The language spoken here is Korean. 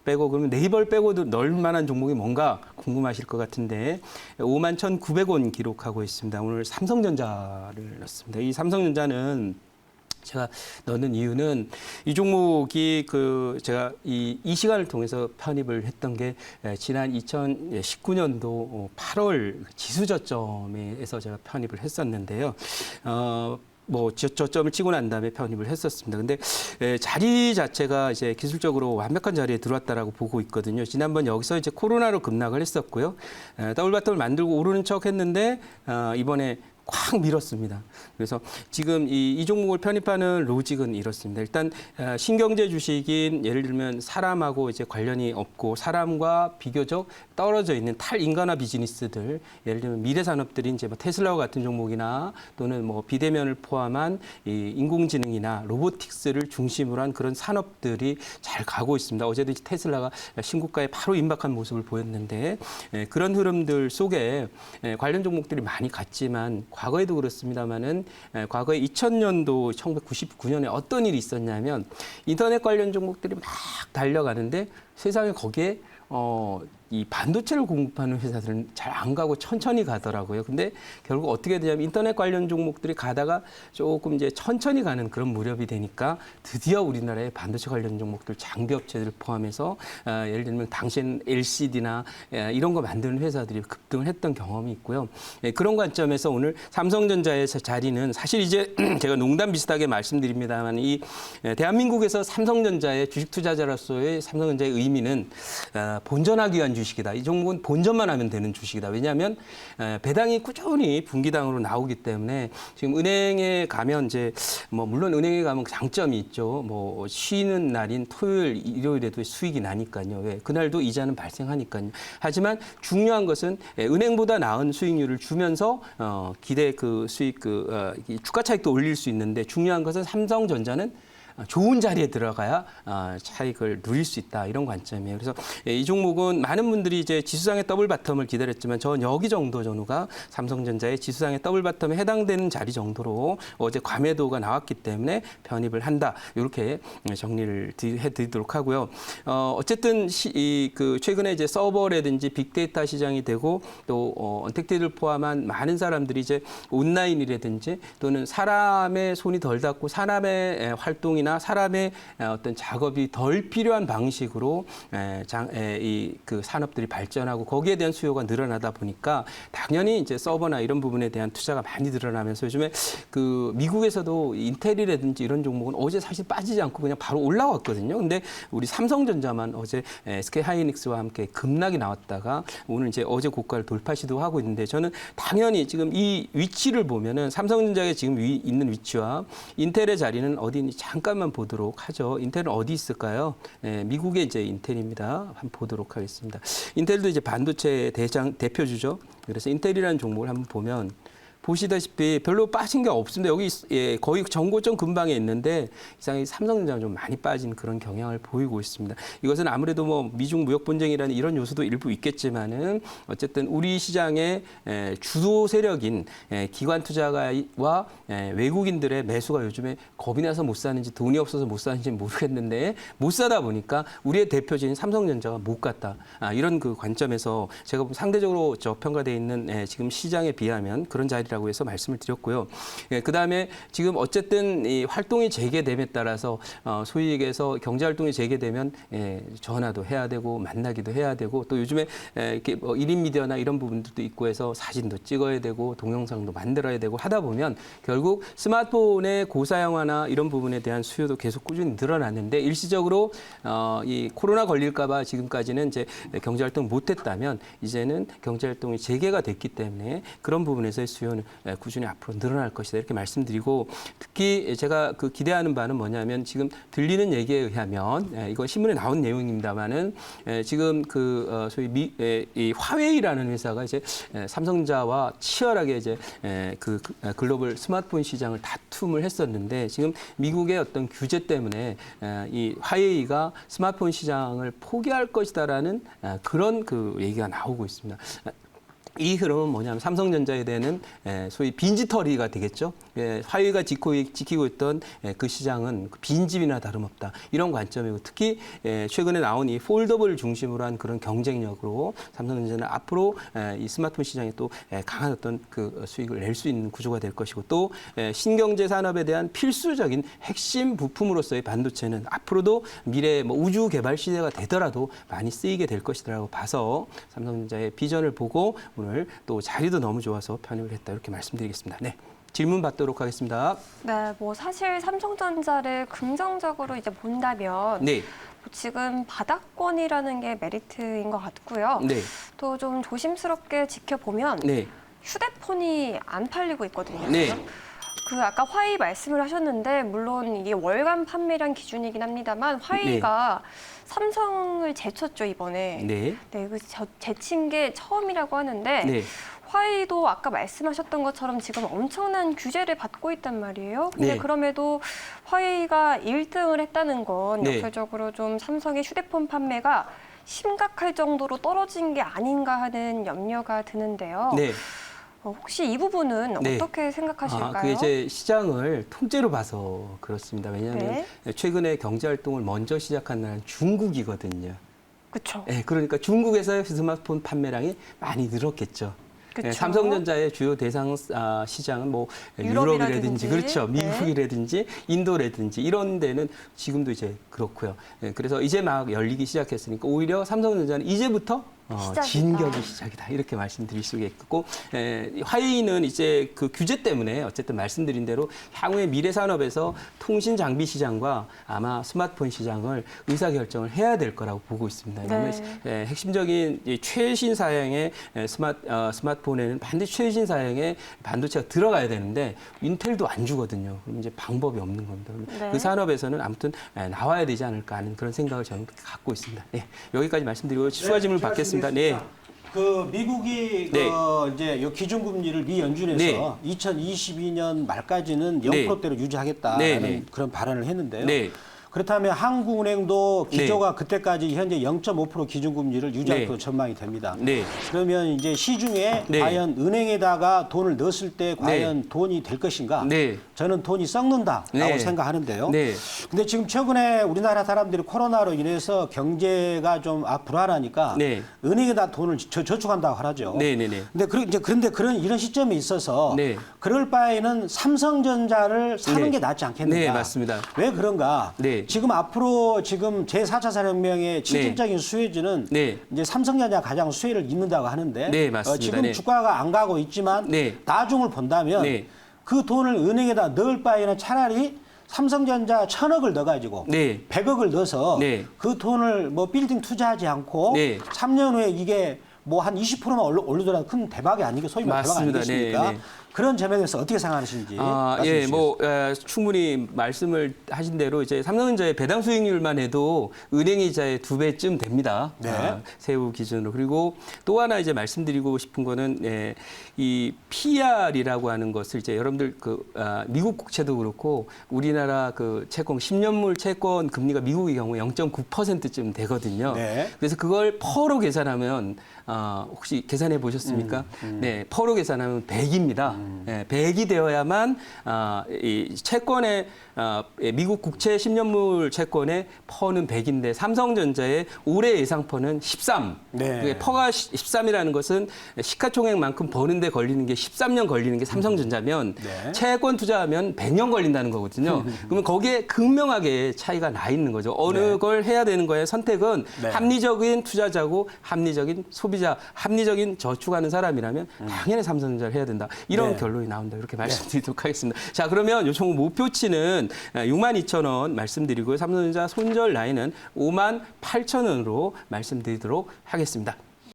빼고 그러면 네이버를 빼고도 넣을 만한 종목이 뭔가 궁금하실 것 같은데 51,900원 기록하고 있습니다. 오늘 삼성전자를 넣었습니다. 이 삼성전자는 제가 넣는 이유는 이 종목이 제가 이 시간을 통해서 편입을 했던 게 지난 2019년도 8월 지수 저점에서 제가 편입을 했었는데요. 저점을 치고 난 다음에 편입을 했었습니다. 근데 자리 자체가 이제 기술적으로 완벽한 자리에 들어왔다라고 보고 있거든요. 지난번 여기서 이제 코로나로 급락을 했었고요. 더블 바텀을 만들고 오르는 척 했는데 이번에 꽉 밀었습니다. 그래서 지금 이 종목을 편입하는 로직은 이렇습니다. 일단 신경제 주식인 예를 들면 사람하고 이제 관련이 없고 사람과 비교적 떨어져 있는 탈인간화 비즈니스들, 예를 들면 미래산업들인 이제 뭐 테슬라와 같은 종목이나 또는 뭐 비대면을 포함한 이 인공지능이나 로보틱스를 중심으로 한 그런 산업들이 잘 가고 있습니다. 어제도 테슬라가 신고가에 바로 임박한 모습을 보였는데 그런 흐름들 속에 관련 종목들이 많이 갔지만 과거에도 그렇습니다만은 과거에 2000년도 1999년에 어떤 일이 있었냐면 인터넷 관련 종목들이 막 달려가는데 세상에 거기에 이 반도체를 공급하는 회사들은 잘 안 가고 천천히 가더라고요. 근데 결국 어떻게 되냐면 인터넷 관련 종목들이 가다가 조금 이제 천천히 가는 그런 무렵이 되니까 드디어 우리나라의 반도체 관련 종목들 장비 업체들 포함해서 예를 들면 당시엔 LCD나 이런 거 만드는 회사들이 급등을 했던 경험이 있고요. 그런 관점에서 오늘 삼성전자의 자리는 사실 이제 제가 농담 비슷하게 말씀드립니다만 이 대한민국에서 삼성전자의 주식 투자자로서의 삼성전자의 의미는 본전하기 위한 주식이다. 이 종목은 본전만 하면 되는 주식이다. 왜냐하면 배당이 꾸준히 분기당으로 나오기 때문에 지금 은행에 가면 이제 뭐 물론 은행에 가면 장점이 있죠. 뭐 쉬는 날인 토요일, 일요일에도 수익이 나니까요. 왜? 그날도 이자는 발생하니까요. 하지만 중요한 것은 은행보다 나은 수익률을 주면서 기대 수익 주가 차익도 올릴 수 있는데 중요한 것은 삼성전자는 좋은 자리에 들어가야 차익을 누릴 수 있다 이런 관점이에요. 그래서 이 종목은 많은 분들이 이제 지수상의 더블 바텀을 기다렸지만 전 여기 정도 전후가 삼성전자의 지수상의 더블 바텀에 해당되는 자리 정도로 어제 과매도가 나왔기 때문에 편입을 한다 이렇게 정리를 해드리도록 하고요. 어쨌든 최근에 이제 서버라든지 빅데이터 시장이 되고 또 언택트를 포함한 많은 사람들이 이제 온라인이라든지 또는 사람의 손이 덜 닿고 사람의 활동이나 사람의 어떤 작업이 덜 필요한 방식으로 그 산업들이 발전하고 거기에 대한 수요가 늘어나다 보니까 당연히 이제 서버나 이런 부분에 대한 투자가 많이 늘어나면서 요즘에 미국에서도 인텔이라든지 이런 종목은 어제 사실 빠지지 않고 그냥 바로 올라왔거든요. 근데 우리 삼성전자만 어제 SK 하이닉스와 함께 급락이 나왔다가 오늘 이제 어제 고가를 돌파 시도하고 있는데 저는 당연히 지금 이 위치를 보면은 삼성전자의 지금 있는 위치와 인텔의 자리는 어디인지 잠깐만 보도록 하죠. 인텔은 어디 있을까요? 미국의 이제 인텔입니다. 한번 보도록 하겠습니다. 인텔도 이제 반도체 대표주죠. 그래서 인텔이라는 종목을 한번 보면 보시다시피 별로 빠진 게 없습니다. 여기 거의 정고점 근방에 있는데 이상하게 삼성전자가 좀 많이 빠진 그런 경향을 보이고 있습니다. 이것은 아무래도 뭐 미중 무역 분쟁이라는 이런 요소도 일부 있겠지만은 어쨌든 우리 시장의 주도 세력인 기관 투자가와 외국인들의 매수가 요즘에 겁이 나서 못 사는지 돈이 없어서 못 사는지 모르겠는데 못 사다 보니까 우리의 대표적인 삼성전자가 못 갔다. 이런 그 관점에서 제가 상대적으로 저평가되어 있는 지금 시장에 비하면 그런 자리라고 해서 말씀을 드렸고요. 그다음에 지금 어쨌든 이 활동이 재개됨에 따라서 소위 얘기해서 경제 활동이 재개되면 전화도 해야 되고 만나기도 해야 되고 또 요즘에 이렇게 뭐 1인 미디어나 이런 부분들도 있고 해서 사진도 찍어야 되고 동영상도 만들어야 되고 하다 보면 결국 스마트폰의 고사양화나 이런 부분에 대한 수요도 계속 꾸준히 늘어났는데 일시적으로 이 코로나 걸릴까 봐 지금까지는 이제 경제 활동 못 했다면 이제는 경제 활동이 재개가 됐기 때문에 그런 부분에서의 수요는 꾸준히 앞으로 늘어날 것이다 이렇게 말씀드리고 특히 제가 기대하는 바는 뭐냐면 지금 들리는 얘기에 의하면 이거 신문에 나온 내용입니다만은 지금 소위 이 화웨이라는 회사가 이제 삼성전자와 치열하게 이제 글로벌 스마트폰 시장을 다툼을 했었는데 지금 미국의 어떤 규제 때문에 이 화웨이가 스마트폰 시장을 포기할 것이다라는 그런 얘기가 나오고 있습니다. 이 흐름은 뭐냐면 삼성전자에 대한 소위 빈지털이가 되겠죠. 화웨이가 지키고 있던 그 시장은 빈집이나 다름없다. 이런 관점이고 특히 최근에 나온 이 폴더블 중심으로 한 그런 경쟁력으로 삼성전자는 앞으로 이 스마트폰 시장에 또 강한 어떤 그 수익을 낼 수 있는 구조가 될 것이고 또 신경제 산업에 대한 필수적인 핵심 부품으로서의 반도체는 앞으로도 미래 뭐 우주 개발 시대가 되더라도 많이 쓰이게 될 것이라고 봐서 삼성전자의 비전을 보고 오늘 또 자리도 너무 좋아서 편입을 했다 이렇게 말씀드리겠습니다. 네, 질문 받도록 하겠습니다. 네, 뭐 사실 삼성전자를 긍정적으로 이제 본다면 네. 뭐 지금 바닥권이라는 게 메리트인 것 같고요. 네. 또 좀 조심스럽게 지켜보면 네. 휴대폰이 안 팔리고 있거든요. 네. 그 아까 화웨이 말씀을 하셨는데 물론 이게 월간 판매량 기준이긴 합니다만 화웨이가 삼성을 제쳤죠 이번에. 네. 네, 그 제친 게 처음이라고 하는데 네. 화웨이도 아까 말씀하셨던 것처럼 지금 엄청난 규제를 받고 있단 말이에요. 근데 네. 그럼에도 화웨이가 1등을 했다는 건 네. 역설적으로 좀 삼성의 휴대폰 판매가 심각할 정도로 떨어진 게 아닌가 하는 염려가 드는데요. 네. 혹시 이 부분은 네. 어떻게 생각하실까요? 그게 이제 시장을 통째로 봐서 그렇습니다. 왜냐하면 최근에 경제 활동을 먼저 시작한 나라는 중국이거든요. 그렇죠. 네, 그러니까 중국에서 스마트폰 판매량이 많이 늘었겠죠. 그쵸. 삼성전자의 주요 대상 시장은 뭐 유럽이라든지 그렇죠, 미국이라든지 인도라든지 이런 데는 지금도 이제 그렇고요. 그래서 이제 막 열리기 시작했으니까 오히려 삼성전자는 이제부터 진격이 시작이다 이렇게 말씀드릴 수 있겠고 화웨이는 이제 그 규제 때문에 어쨌든 말씀드린 대로 향후의 미래 산업에서 통신 장비 시장과 아마 스마트폰 시장을 의사결정을 해야 될 거라고 보고 있습니다. 왜냐하면 핵심적인 최신 사양의 스마트폰에는 반드시 최신 사양의 반도체가 들어가야 되는데 인텔도 안 주거든요. 그럼 이제 방법이 없는 겁니다. 그 산업에서는 아무튼 나와야 되지 않을까 하는 그런 생각을 저는 갖고 있습니다. 여기까지 말씀드리고 추가 질문 받겠습니다. 네. 그 미국이 이제 요 기준금리를 미연준에서 2022년 말까지는 0%대로 유지하겠다는 그런 발언을 했는데요. 그렇다면 한국은행도 기조가 그때까지 현재 0.5% 기준금리를 유지할 것으로 전망이 됩니다. 그러면 이제 시중에 과연 은행에다가 돈을 넣었을 때 과연 돈이 될 것인가? 저는 돈이 썩는다라고 생각하는데요. 근데 지금 최근에 우리나라 사람들이 코로나로 인해서 경제가 좀 불안하니까 은행에다 돈을 저축한다고 하죠. 그런데 이런 시점에 있어서 그럴 바에는 삼성전자를 사는 게 낫지 않겠는가? 네, 맞습니다. 왜 그런가? 지금 앞으로 지금 제4차 산업혁명의 실질적인 수혜주는 이제 삼성전자가 가장 수혜를 입는다고 하는데 지금 주가가 안 가고 있지만 나중을 본다면 그 돈을 은행에다 넣을 바에는 차라리 삼성전자 1,000억을 넣어가지고 100억을 넣어서 그 돈을 뭐 빌딩 투자하지 않고 3년 후에 이게 뭐 한 20%만 올리더라도 큰 대박이 아니고 소위 말해 대박 아니겠습니까? 그런 점에 대해서 어떻게 생각하시는지 충분히 말씀을 하신 대로 이제 삼성전자의 배당 수익률만 해도 은행 이자의 2배쯤 됩니다. 세후 기준으로. 그리고 또 하나 이제 말씀드리고 싶은 거는 이 PR이라고 하는 것을 이제 여러분들 미국 국채도 그렇고 우리나라 그 채권 10년물 채권 금리가 미국의 경우에 0.9%쯤 되거든요. 그래서 그걸 퍼로 계산하면 혹시 계산해 보셨습니까? 퍼로 계산하면 100입니다. 100이 되어야만 이 채권의 미국 국채 10년물 채권의 퍼는 100인데 삼성전자의 올해 예상 퍼는 13. 퍼가 13이라는 것은 시가총액만큼 버는데 걸리는 게 13년 걸리는 게 삼성전자면 채권 투자하면 100년 걸린다는 거거든요. 그러면 거기에 극명하게 차이가 나 있는 거죠. 어느 걸 해야 되는 거예요. 선택은 합리적인 투자자고 합리적인 소비자, 합리적인 저축하는 사람이라면 당연히 삼성전자를 해야 된다. 이런 결론이 나온다. 이렇게 말씀드리도록 하겠습니다. 자, 그러면 요청 목표치는 62,000원 말씀드리고요. 삼성전자 손절 라인은 58,000원으로 말씀드리도록 하겠습니다.